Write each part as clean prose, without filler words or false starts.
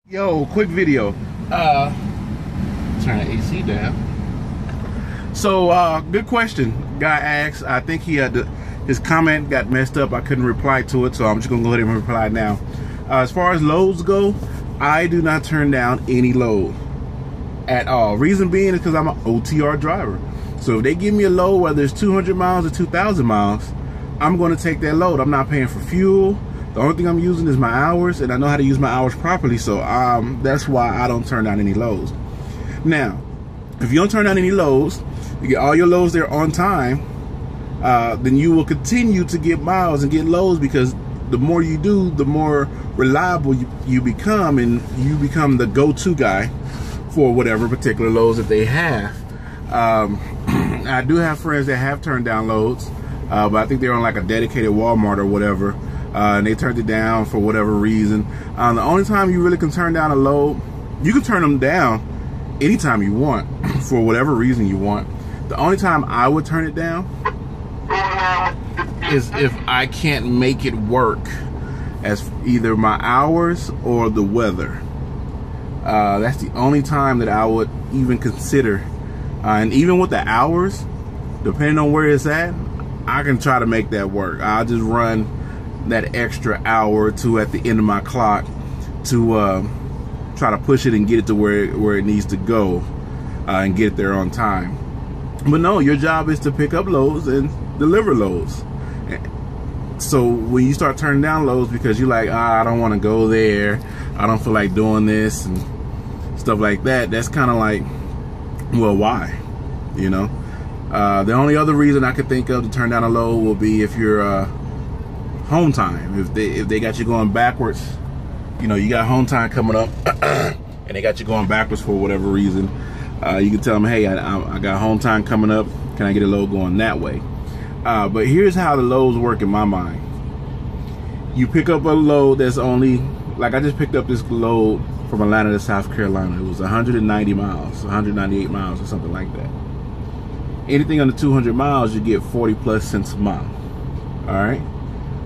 Yo, quick video. Turn the AC down. So, good question. Guy asked. I think he had his comment got messed up. I couldn't reply to it, so I'm just gonna go ahead and reply now. As far as loads go, I do not turn down any load at all. Reason being is because I'm an OTR driver. So if they give me a load, whether it's 200 miles or 2,000 miles, I'm going to take that load. I'm not paying for fuel. The only thing I'm using is my hours, and I know how to use my hours properly, so that's why I don't turn down any loads. Now, if you don't turn down any loads, you get all your loads there on time, then you will continue to get miles and get loads, because the more you do, the more reliable you become, and you become the go-to guy for whatever particular loads that they have. I do have friends that have turned down loads, but I think they're on like a dedicated Walmart or whatever. And they turned it down for whatever reason. The only time you really can turn down a load, you can turn them down anytime you want for whatever reason you want. The only time I would turn it down is if I can't make it work as either my hours or the weather. That's the only time that I would even consider. And even with the hours, depending on where it's at, I can try to make that work. I'll just run that extra hour or two at the end of my clock to try to push it and get it to where it needs to go, and get it there on time. But no, your job is to pick up loads and deliver loads. So when you start turning down loads because you're like, I don't want to go there, I don't feel like doing this and stuff like that, that's kind of like, well, why? You know, the only other reason I could think of to turn down a load will be if you're home time. If they got you going backwards, you know, you got home time coming up and they got you going backwards for whatever reason, you can tell them, hey, I got home time coming up, can I get a load going that way? But here's how the loads work in my mind. You pick up a load that's only, like I just picked up this load from Atlanta to South Carolina. It was 190 miles, 198 miles or something like that. Anything under 200 miles, you get 40 plus cents a mile. All right.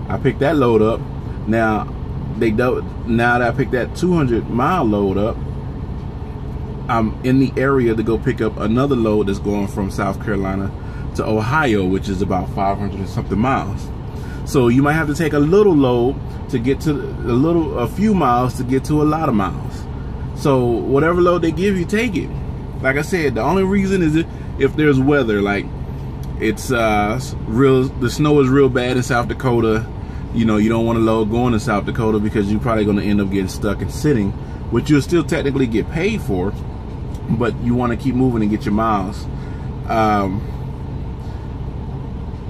I picked that load up. Now that I picked that 200 mile load up, I'm in the area to go pick up another load that's going from South Carolina to Ohio, which is about 500 and something miles. So you might have to take a little load to get to a few miles to get to a lot of miles. So whatever load they give you, take it. Like I said, the only reason is if there's weather, like it's the snow is real bad in South Dakota. You know, you don't want to load going to South Dakota because you're probably going to end up getting stuck and sitting, which you'll still technically get paid for, but you want to keep moving and get your miles.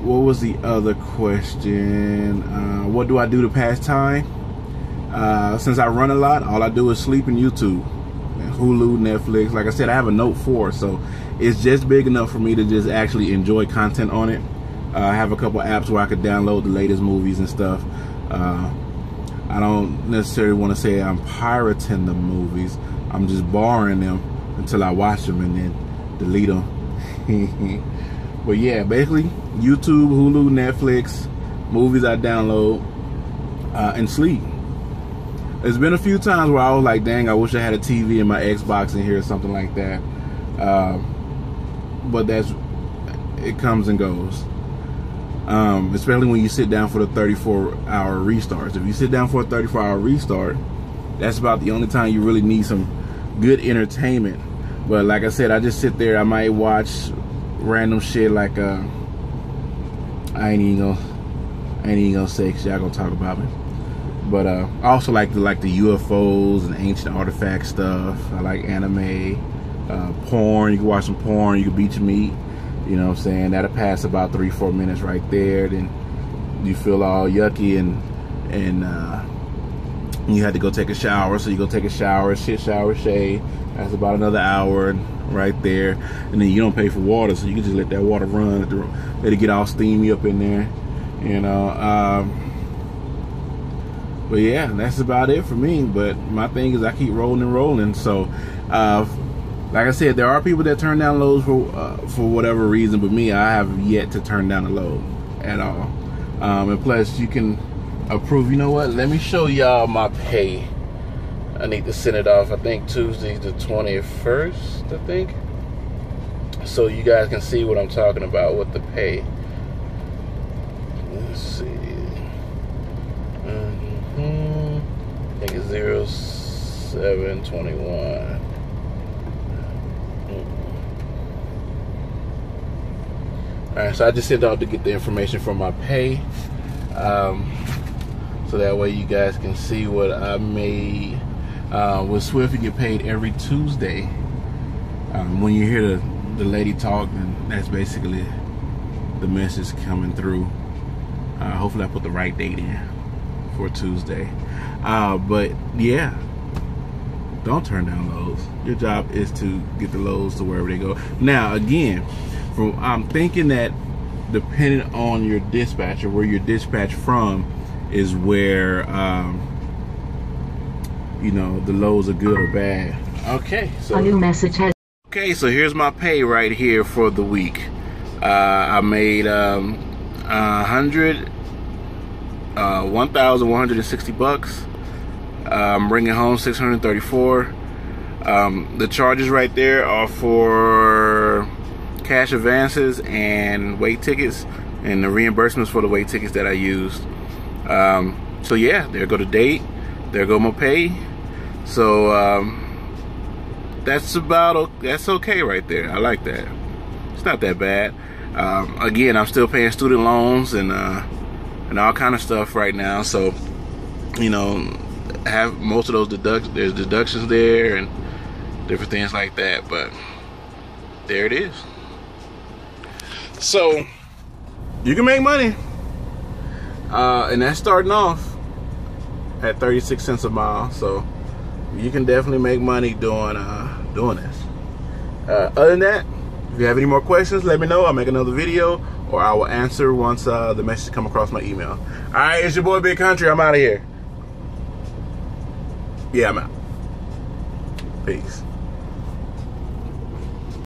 What was the other question? What do I do to pass time? Since I run a lot, all I do is sleep in YouTube, Hulu, Netflix. Like I said, I have a Note 4, so it's just big enough for me to just actually enjoy content on it. I have a couple apps where I could download the latest movies and stuff. I don't necessarily want to say I'm pirating the movies. I'm just borrowing them until I watch them and then delete them. But yeah, basically YouTube, Hulu, Netflix, movies I download, and sleep. There's been a few times where I was like, dang, I wish I had a TV and my Xbox in here or something like that. But it comes and goes. Especially when you sit down for the 34-hour restarts. If you sit down for a 34-hour restart, that's about the only time you really need some good entertainment. But like I said, I just sit there. I might watch random shit like I ain't even gonna say, cause y'all gonna talk about me. But I also like the UFOs and ancient artifact stuff. I like anime, porn. You can watch some porn. You can beat your meat. You know what I'm saying? That'll pass about 3-4 minutes right there. Then you feel all yucky and you had to go take a shower. So you go take a shower, shower, shave. That's about another hour right there. And then you don't pay for water, so you can just let that water run. Let it get all steamy up in there. You know. But yeah, that's about it for me. But my thing is I keep rolling and rolling. So like I said, there are people that turn down loads for whatever reason, but me, I have yet to turn down a load at all. And plus, you can approve. You know what? Let me show y'all my pay. I need to send it off, I think Tuesday the 21st, I think. So you guys can see what I'm talking about with the pay. Let's see. I think it's 0721. Alright, so I just sent out to get the information for my pay. So that way you guys can see what I made. With Swift, you get paid every Tuesday. When you hear the lady talk, then that's basically the message coming through. Hopefully I put the right date in for Tuesday. But yeah, don't turn down loads. Your job is to get the loads to wherever they go. Now again, I'm thinking that depending on your dispatcher, where you're dispatched from, is where you know, the loads are good or bad. Okay, so a new message has. Okay, so here's my pay right here for the week. I made 1,160 bucks. I'm bringing home 634. The charges right there are for cash advances and weight tickets, and the reimbursements for the weight tickets that I used. So yeah, there go the date, there go my pay. So that's okay right there. I like that. It's not that bad. Again, I'm still paying student loans and all kind of stuff right now. So, you know, have most of those there's deductions there and different things like that. But there it is. So you can make money, and that's starting off at 36 cents a mile. So you can definitely make money doing this. Other than that, if you have any more questions, let me know. I'll make another video, or I will answer once the message come across my email. All right, it's your boy Big Country. I'm out of here. Yeah, I'm out. Peace.